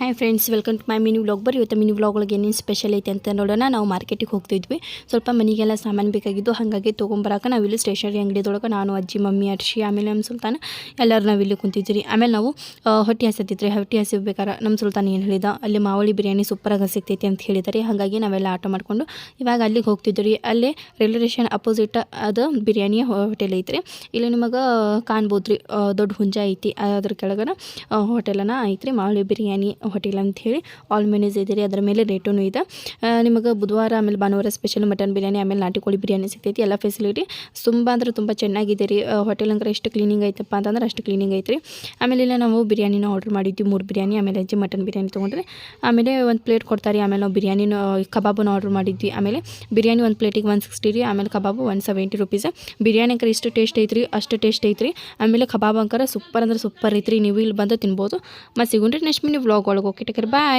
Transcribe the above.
Hi friends, welcome to my mini vlog. ಬರೀ ಇವತ್ತು mini vlog ಒಳಗೆ ಏನೇನು ಸ್ಪೆಷಲ್ ಐತೆ ಅಂತ ನೋಡೋಣ. ನಾವು ಮಾರ್ಕೆಟಿಗೆ ಹೋಗ್ತಿದ್ವಿ, ಸ್ವಲ್ಪ ಮನೆಗೆಲ್ಲ ಸಾಮಾನು ಬೇಕಾಗಿದ್ದು, ಹಾಗಾಗಿ ತೊಗೊಂಬರಕ್ಕೆ ನಾವಿಲ್ಲಿ ಸ್ಟೇಷನರಿ ಅಂಗಡಿದೊಳಗೆ ನಾನು, ಅಜ್ಜಿ, ಮಮ್ಮಿ, ಅರ್ಶಿ, ಆಮೇಲೆ ನಮ್ಮ ಸುಲ್ತಾನ ಎಲ್ಲರೂ ನಾವಿಲ್ಲಿ ಕುಂತಿದ್ವಿ. ಆಮೇಲೆ ನಾವು ಹೊಟ್ಟೆ ಹಸಿತಿದ್ರಿ. ಹೊಟ್ಟೆ ಹಸಿಬೇಕಾರೆ ನಮ್ಮ ಸುಲ್ತಾನ ಏನು ಹೇಳಿದ, ಅಲ್ಲಿ ಮಾವಳಿ ಬಿರಿಯಾನಿ ಸೂಪರಾಗಿ ಸಿಗ್ತೈತಿ ಅಂತ ಹೇಳಿದ್ದಾರೆ. ಹಾಗಾಗಿ ನಾವೆಲ್ಲ ಆಟೋ ಮಾಡಿಕೊಂಡು ಇವಾಗ ಅಲ್ಲಿಗೆ ಹೋಗ್ತಿದ್ವಿ. ಅಲ್ಲೇ ರೈಲ್ವೆ ಸ್ಟೇಷನ್ ಅಪೋಸಿಟ್ ಅದು ಬಿರಿಯಾನಿ ಹೋಟೆಲ್ ಐತ್ರಿ. ಇಲ್ಲಿ ನಿಮಗೆ ಕಾಣ್ಬೋದು ರೀ, ದೊಡ್ಡ ಹುಂಜ ಐತಿ, ಅದ್ರ ಕೆಳಗನ ಹೋಟೆಲನ ಐತ್ರಿ, ಮಾವಳಿ ಬಿರಿಯಾನಿ ಹೋಟೆಲ್ ಅಂತ ಹೇಳಿ ಆಲ್ ಮೆನ್ಯೂಸ್ ಇದೆ ರೀ. ಅದರ ಮೇಲೆ ರೇಟೂ ಇದೆ. ನಿಮಗೆ ಬುಧವಾರ ಆಮೇಲೆ ಭಾನುವಾರ ಸ್ಪೆಷಲ್ ಮಟನ್ ಬಿರಿಯಾನಿ, ಆಮೇಲೆ ನಾಟಿ ಕೋಳಿ ಬಿರಿಯಾನಿ ಸಿಗ್ತೈತಿ. ಎಲ್ಲ ಫೆಸಿಲಿಟಿ ತುಂಬ ಅಂದ್ರೆ ತುಂಬ ಚೆನ್ನಾಗಿದೆ ರೀ. ಹೋಟೆಲ್ ಅಂದ್ರೆ ಎಷ್ಟು ಕ್ಲೀನಿಂಗ್ ಐತಪ್ಪ ಅಂತಂದ್ರೆ ಅಷ್ಟು ಕ್ಲೀನಿಂಗ್ ಐತ್ರಿ. ಆಮೇಲೆ ಇಲ್ಲ ನಾವು ಬಿರಿಯಾನಿನ ಆರ್ಡರ್ ಮಾಡಿದ್ವಿ, 3 ಬಿರಿಯಾನಿ, ಆಮೇಲೆ ಅಜ್ಜಿ ಮಟನ್ ಬಿರಿಯಾನಿ ತೊಗೊಂಡ್ರೆ ಆಮೇಲೆ ಒಂದು ಪ್ಲೇಟ್ ಕೊಡ್ತಾರೆ. ಆಮೇಲೆ ನಾವು ಬಿರಿಯಾನಿನ ಕಬಾಬನ್ನು ಆರ್ಡರ್ ಮಾಡಿದ್ವಿ. ಆಮೇಲೆ ಬಿರಿಯಾನಿ ಒಂದು ಪ್ಲೇಟಿಗೆ 160 ರೀ, ಆಮೇಲೆ ಕಬಾಬು 170 ರುಪೀಸ್. ಬಿರಿಯಾನಿ ಅಂಕರ್ ಇಷ್ಟು ಟೇಸ್ಟ್ ಐತ್ರಿ, ಅಷ್ಟು ಟೇಸ್ಟ್ ಐತ್ರಿ. ಆಮೇಲೆ ಕಬಾಬ್ ಅಂಕರ ಸೂಪರ್ ಅಂದ್ರೆ ಸೂಪರ್ ಐತ್ರಿ. ನೀವು ಇಲ್ಲಿ ಬಂದು ತಿನ್ಬೋದು. ಮತ್ತು ಸಿಗೋಣ್ರಿ ನೆಕ್ಸ್ಟ್ ಮಿನಿ ವ್ಲಾಗ್ ಒಳಗೆ. ಓಕೆ, ಟೇಕ್ ಕೇರ್, ಬಾಯ್.